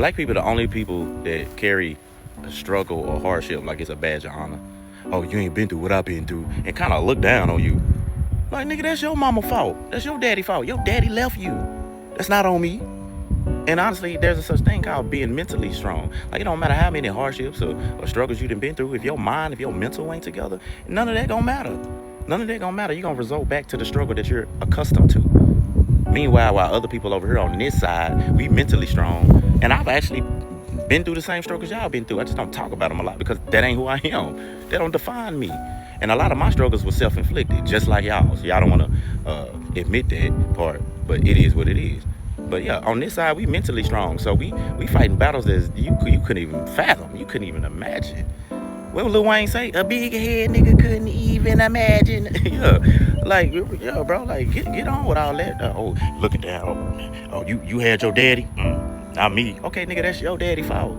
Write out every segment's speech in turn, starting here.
Black people are the only people that carry a struggle or hardship like it's a badge of honor. Oh, you ain't been through what I've been through, and kind of look down on you. Like, nigga, that's your mama fault. That's your daddy fault. Your daddy left you. That's not on me. And honestly, there's a such thing called being mentally strong. Like, it don't matter how many hardships or struggles you done been through. If your mind, if your mental ain't together, none of that gonna matter. None of that gonna matter. You're gonna result back to the struggle that you're accustomed to. Meanwhile, while other people over here on this side, we mentally strong. And I've actually been through the same struggles y'all been through. I just don't talk about them a lot because that ain't who I am. They don't define me. And a lot of my struggles were self-inflicted, just like y'all. So y'all don't want to admit that part, but it is what it is. But yeah, on this side, we mentally strong. So we fighting battles that you couldn't even fathom. You couldn't even imagine. What would Lil Wayne say? A big head nigga couldn't even imagine. Yeah, like, yeah, bro, like, get on with all that. Oh, look at that. Oh, you had your daddy? Not me. Okay, nigga, that's your daddy fault.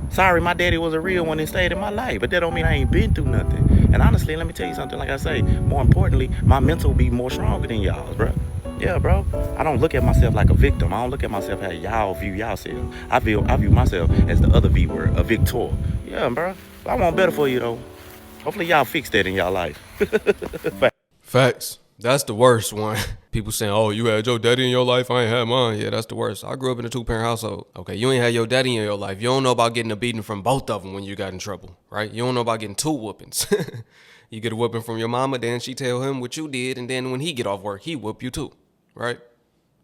Sorry, my daddy was a real one and stayed in my life, but that don't mean I ain't been through nothing. And honestly, let me tell you something. Like I say, more importantly, my mental be more stronger than y'all's, bro. Yeah, bro. I don't look at myself like a victim. I don't look at myself how y'all view yourself. I view myself as the other V word, a victor. Yeah, bro. I want better for you, though. Hopefully y'all fix that in y'all life. Facts. That's the worst one. People saying, oh, you had your daddy in your life, I ain't had mine. Yeah, that's the worst. I grew up in a 2-parent household. Okay, you ain't had your daddy in your life. You don't know about getting a beating from both of them when you got in trouble, right? You don't know about getting 2 whoopings. You get a whooping from your mama, then she tell him what you did, and then when he get off work, he whoop you too, right?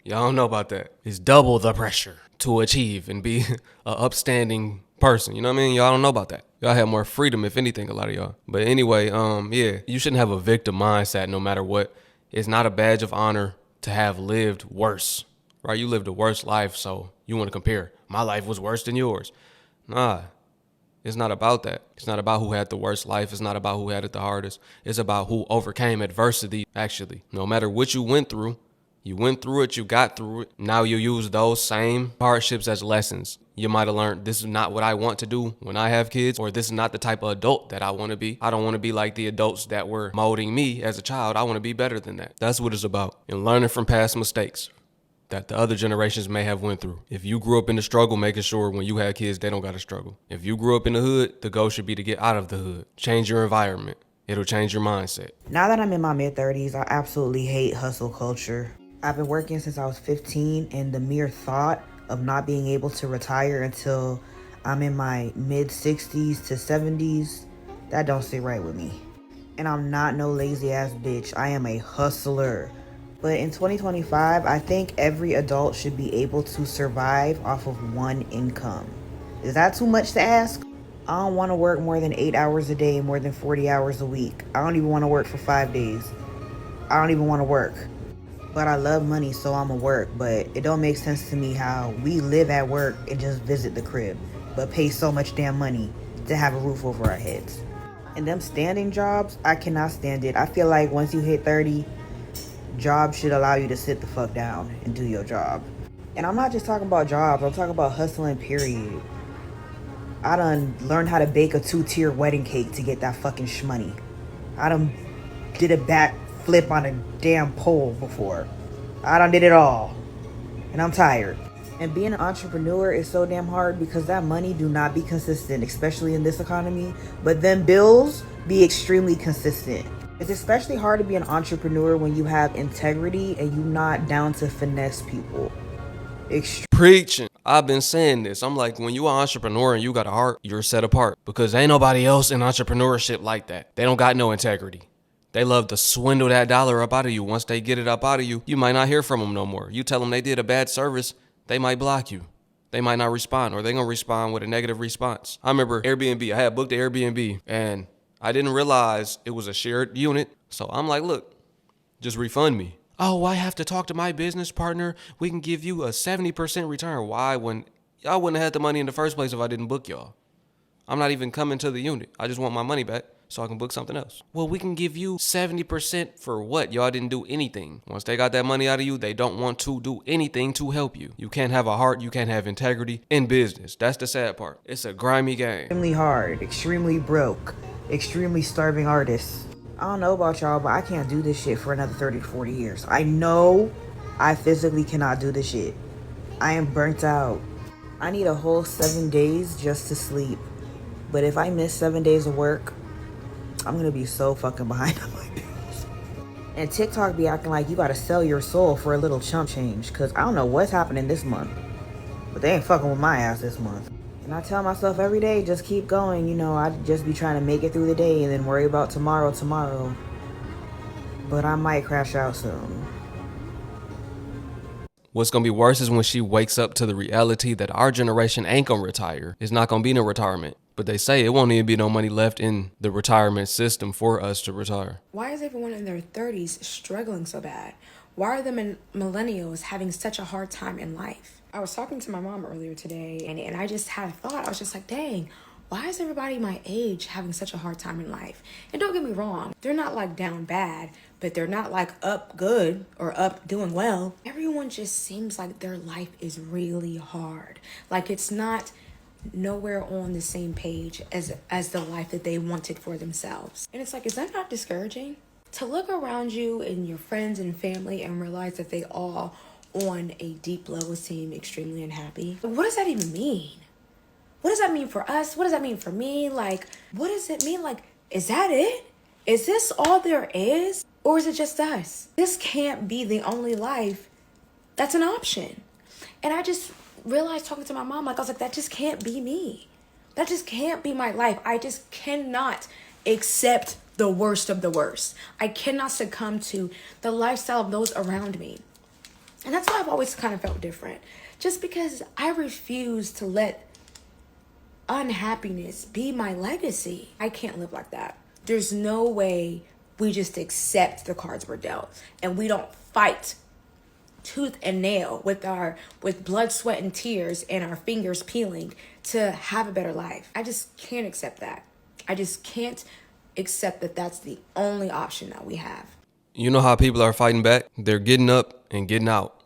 Y'all don't know about that. It's double the pressure to achieve and be a upstanding person. You know what I mean? Y'all don't know about that. Y'all have more freedom, if anything, a lot of y'all. But anyway, yeah, you shouldn't have a victim mindset no matter what. It's not a badge of honor to have lived worse, right? You lived a worse life, so you want to compare. My life was worse than yours. Nah, it's not about that. It's not about who had the worst life. It's not about who had it the hardest. It's about who overcame adversity, actually. No matter what you went through it, you got through it. Now you use those same hardships as lessons. You might have learned this is not what I want to do when I have kids, or this is not the type of adult that I want to be. I don't want to be like the adults that were molding me as a child. I want to be better than that. That's what it's about. And learning from past mistakes that the other generations may have went through. If you grew up in the struggle, making sure when you have kids, they don't got to struggle. If you grew up in the hood, the goal should be to get out of the hood. Change your environment. It'll change your mindset. Now that I'm in my mid-30s, I absolutely hate hustle culture. I've been working since I was 15, and the mere thought of not being able to retire until I'm in my mid-60s to 70s, that don't sit right with me. And I'm not no lazy ass bitch. I am a hustler. But in 2025, I think every adult should be able to survive off of one income. Is that too much to ask? I don't want to work more than 8 hours a day, more than 40 hours a week. I don't even want to work for 5 days. I don't even want to work. But I love money, so I'ma work. But it don't make sense to me how we live at work and just visit the crib, but pay so much damn money to have a roof over our heads. And them standing jobs, I cannot stand it. I feel like once you hit 30, jobs should allow you to sit the fuck down and do your job. And I'm not just talking about jobs, I'm talking about hustling, period. I done learned how to bake a 2-tier wedding cake to get that fucking shmoney. I done did a back flip on a damn pole before. I done did it all. And I'm tired. And being an entrepreneur is so damn hard because that money do not be consistent, especially in this economy. But then bills be extremely consistent. It's especially hard to be an entrepreneur when you have integrity and you not down to finesse people. Preaching. I've been saying this. I'm like, when you an entrepreneur and you got a heart, you're set apart. Because ain't nobody else in entrepreneurship like that. They don't got no integrity. They love to swindle that dollar up out of you. Once they get it up out of you, you might not hear from them no more. You tell them they did a bad service, they might block you. They might not respond, or they're going to respond with a negative response. I remember Airbnb. I had booked the Airbnb, and I didn't realize it was a shared unit. So I'm like, look, just refund me. Oh, I have to talk to my business partner. We can give you a 70% return. Why? When y'all wouldn't have had the money in the first place if I didn't book y'all. I'm not even coming to the unit. I just want my money back so I can book something else. Well, we can give you 70% for what? Y'all didn't do anything. Once they got that money out of you, they don't want to do anything to help you. You can't have a heart. You can't have integrity in business. That's the sad part. It's a grimy game. Extremely hard, extremely broke, extremely starving artists. I don't know about y'all, but I can't do this shit for another 30 to 40 years. I know I physically cannot do this shit. I am burnt out. I need a whole 7 days just to sleep. But if I miss 7 days of work, I'm gonna be so fucking behind on my bills. And TikTok be acting like you gotta sell your soul for a little chump change. Cause I don't know what's happening this month. But they ain't fucking with my ass this month. And I tell myself every day, just keep going. You know, I just be trying to make it through the day and then worry about tomorrow. But I might crash out soon. What's gonna be worse is when she wakes up to the reality that our generation ain't gonna retire. It's not gonna be no retirement. But they say it won't even be no money left in the retirement system for us to retire. Why is everyone in their 30s struggling so bad? Why are the millennials having such a hard time in life? I was talking to my mom earlier today, and I just had a thought. I was just like, dang, why is everybody my age having such a hard time in life? And don't get me wrong, they're not like down bad, but they're not like up good or up doing well. Everyone just seems like their life is really hard. Like it's not nowhere on the same page as the life that they wanted for themselves. And it's like, is that not discouraging? To look around you and your friends and family and realize that they all on a deep level seem extremely unhappy. What does that even mean? What does that mean for us? What does that mean for me? Like, what does it mean? Like, is that it? Is this all there is? Or is it just us? This can't be the only life that's an option. And I just realized talking to my mom, like I was like, that just can't be me. That just can't be my life. I just cannot accept the worst of the worst. I cannot succumb to the lifestyle of those around me. And that's why I've always kind of felt different. Just because I refuse to let unhappiness be my legacy. I can't live like that. There's no way we just accept the cards we're dealt and we don't fight tooth and nail with blood, sweat, and tears and our fingers peeling to have a better life. I just can't accept that. I just can't accept that that's the only option that we have. You know how people are fighting back? They're getting up and getting out,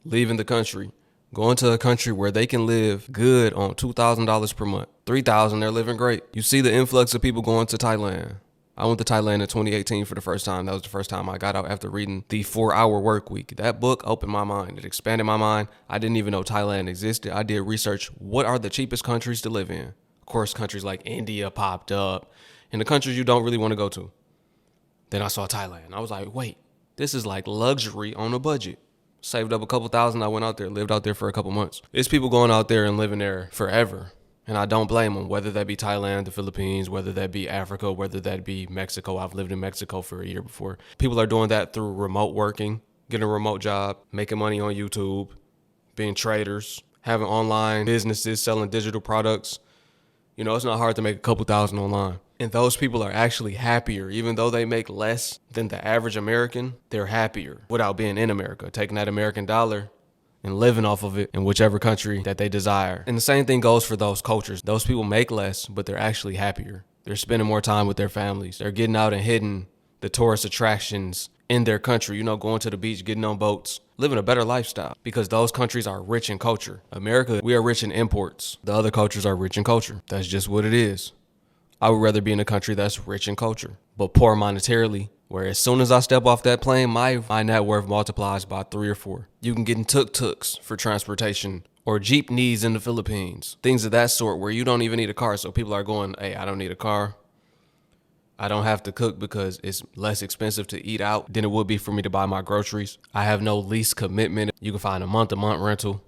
leaving the country, going to a country where they can live good on $2,000 per month. $3,000, they're living great. You see the influx of people going to Thailand. I went to Thailand in 2018 for the first time. That was the first time I got out after reading The 4-Hour Work Week. That book opened my mind. It expanded my mind. I didn't even know Thailand existed. I did research. What are the cheapest countries to live in? Of course, countries like India popped up and the countries you don't really want to go to. Then I saw Thailand. I was like, wait, this is like luxury on a budget. Saved up a couple thousand. I went out there, lived out there for a couple months. There's people going out there and living there forever. And I don't blame them, whether that be Thailand, the Philippines, whether that be Africa, whether that be Mexico. I've lived in Mexico for a year before. People are doing that through remote working, getting a remote job, making money on YouTube, being traders, having online businesses, selling digital products. You know, it's not hard to make a couple thousand online. And those people are actually happier. Even though they make less than the average American, they're happier without being in America, taking that American dollar and living off of it in whichever country that they desire. And the same thing goes for those cultures. Those people make less, but they're actually happier. They're spending more time with their families. They're getting out and hitting the tourist attractions in their country, you know, going to the beach, getting on boats, living a better lifestyle because those countries are rich in culture. America, we are rich in imports. The other cultures are rich in culture. That's just what it is. I would rather be in a country that's rich in culture, but poor monetarily, where as soon as I step off that plane, my net worth multiplies by 3 or 4. You can get in tuk-tuks for transportation or jeepneys in the Philippines, things of that sort where you don't even need a car. So people are going, hey, I don't need a car. I don't have to cook because it's less expensive to eat out than it would be for me to buy my groceries. I have no lease commitment. You can find a month-to-month rental.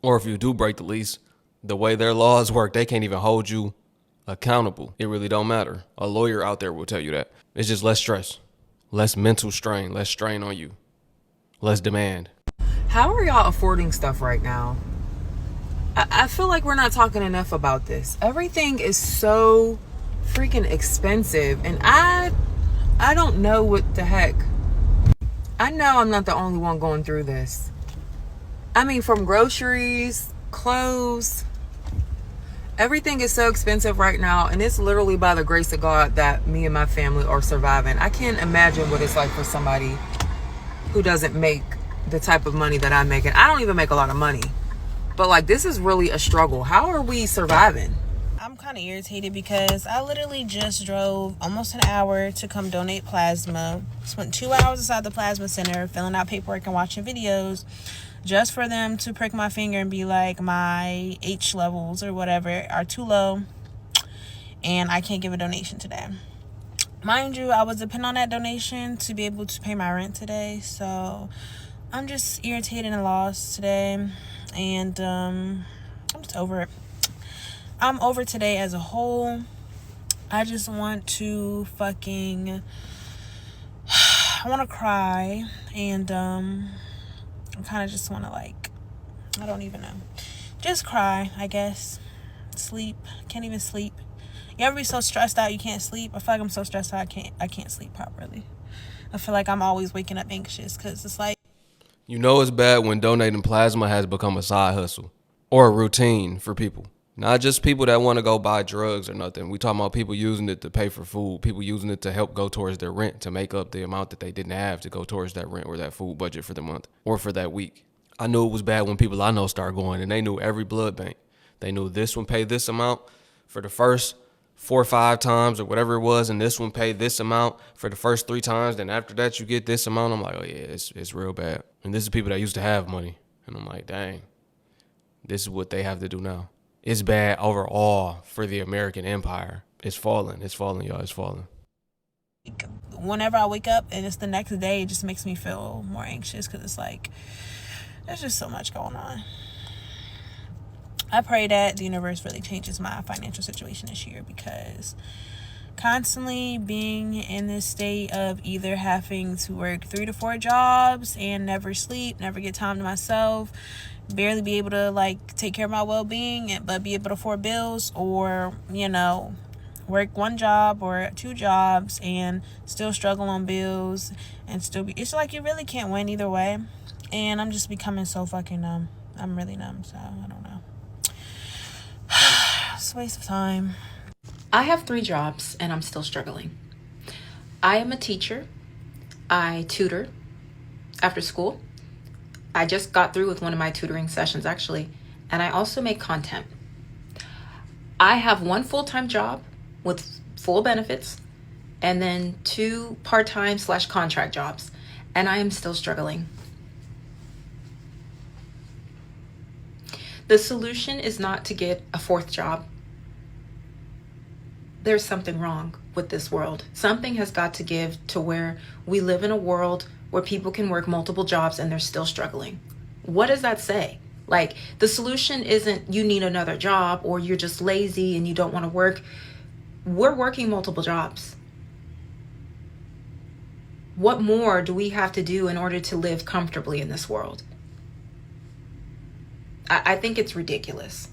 Or if you do break the lease, the way their laws work, they can't even hold you accountable. It really don't matter. A lawyer out there will tell you that. It's just less stress, less mental strain, less strain on you, less demand. How are y'all affording stuff right now? I feel like we're not talking enough about this. Everything is so freaking expensive, and I don't know what the heck. I know I'm not the only one going through this. I mean, from groceries, clothes, everything is so expensive right now, and it's literally by the grace of God that me and my family are surviving. I can't imagine what it's like for somebody who doesn't make the type of money that I make. And I don't even make a lot of money. But like, this is really a struggle. How are we surviving? I'm kind of irritated because I literally just drove almost an hour to come donate plasma. Spent 2 hours inside the plasma center filling out paperwork and watching videos just for them to prick my finger and be like, my H levels or whatever are too low and I can't give a donation today. Mind you, I was depending on that donation to be able to pay my rent today, so I'm just irritated and lost today, and I'm just over it. I'm over today as a whole. I just want to I want to cry, and I kind of just want to, like, I don't even know, just cry, I guess. Sleep. Can't even sleep. You ever be so stressed out you can't sleep? I feel like I'm so stressed out I can't sleep properly. I feel like I'm always waking up anxious because it's like, You know it's bad when donating plasma has become a side hustle or a routine for people. Not just people that want to go buy drugs or nothing. We talking about people using it to pay for food, people using it to help go towards their rent, to make up the amount that they didn't have to go towards that rent or that food budget for the month or for that week. I knew it was bad when people I know started going, and they knew every blood bank. They knew this one paid this amount for the first 4 or 5 times or whatever it was, and this one paid this amount for the first 3 times. Then after that, you get this amount. I'm like, oh yeah, it's real bad. And this is people that used to have money, and I'm like, dang, this is what they have to do now. It's bad overall for the American empire. It's falling, y'all. It's falling. whenever I wake up and it's the next day, it just makes me feel more anxious because it's like, there's just so much going on. I pray that the universe really changes my financial situation this year, because constantly being in this state of either having to work 3 to 4 jobs and never sleep, never get time to myself, barely be able to like take care of my well-being but be able to afford bills, or work 1 job or 2 jobs and still struggle on bills and still be, it's like you really can't win either way. And I'm just becoming so fucking numb. I'm really numb, so I don't know. It's a waste of time. I have 3 jobs and I'm still struggling. I am a teacher. I tutor after school. I just got through with one of my tutoring sessions actually, and I also make content. I have 1 full-time job with full benefits and then 2 part-time / contract jobs, and I am still struggling. The solution is not to get a 4th job. There's something wrong with this world. Something has got to give to where we live in a world where people can work multiple jobs and they're still struggling. What does that say? Like, the solution isn't you need another job or you're just lazy and you don't want to work. We're working multiple jobs. What more do we have to do in order to live comfortably in this world? I think it's ridiculous.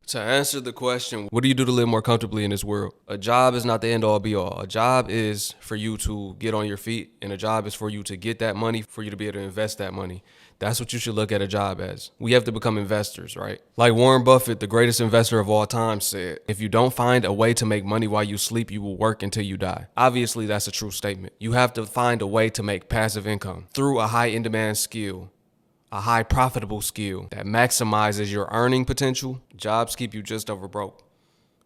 To answer the question, what do you do to live more comfortably in this world? A job is not the end all be all. A job is for you to get on your feet, and a job is for you to get that money, for you to be able to invest that money. That's what you should look at a job as. We have to become investors, right? Like Warren Buffett, the greatest investor of all time, said, if you don't find a way to make money while you sleep, you will work until you die. Obviously, that's a true statement. You have to find a way to make passive income through a high in-demand skill, a high profitable skill that maximizes your earning potential. Jobs keep you just over broke.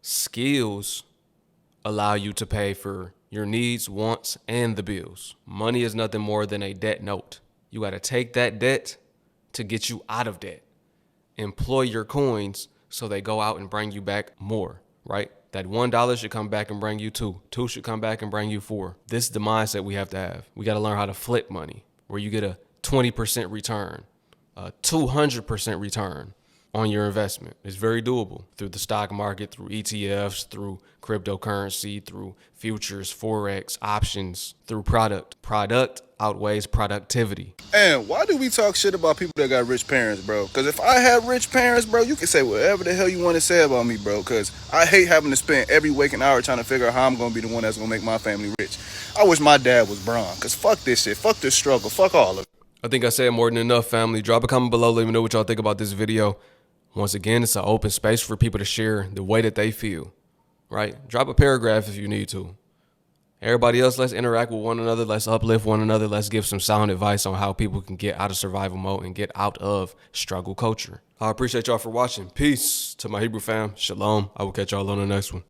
Skills allow you to pay for your needs, wants, and the bills. Money is nothing more than a debt note. You got to take that debt to get you out of debt. Employ your coins so they go out and bring you back more, right? That $1 should come back and bring you 2. 2 should come back and bring you 4. This is the mindset we have to have. We got to learn how to flip money, where you get a 20% return, a 200% return on your investment. It's very doable through the stock market, through ETFs, through cryptocurrency, through futures, forex, options, through product. Product outweighs productivity. And why do we talk shit about people that got rich parents, bro? Because if I had rich parents, bro, you can say whatever the hell you want to say about me, bro. Because I hate having to spend every waking hour trying to figure out how I'm going to be the one that's going to make my family rich. I wish my dad was Braun. Because fuck this shit. Fuck this struggle. Fuck all of it. I think I said more than enough, family. Drop a comment below. Let me know what y'all think about this video. Once again, it's an open space for people to share the way that they feel, right? Drop a paragraph if you need to. Everybody else, let's interact with one another. Let's uplift one another. Let's give some sound advice on how people can get out of survival mode and get out of struggle culture. I appreciate y'all for watching. Peace to my Hebrew fam. Shalom. I will catch y'all on the next one.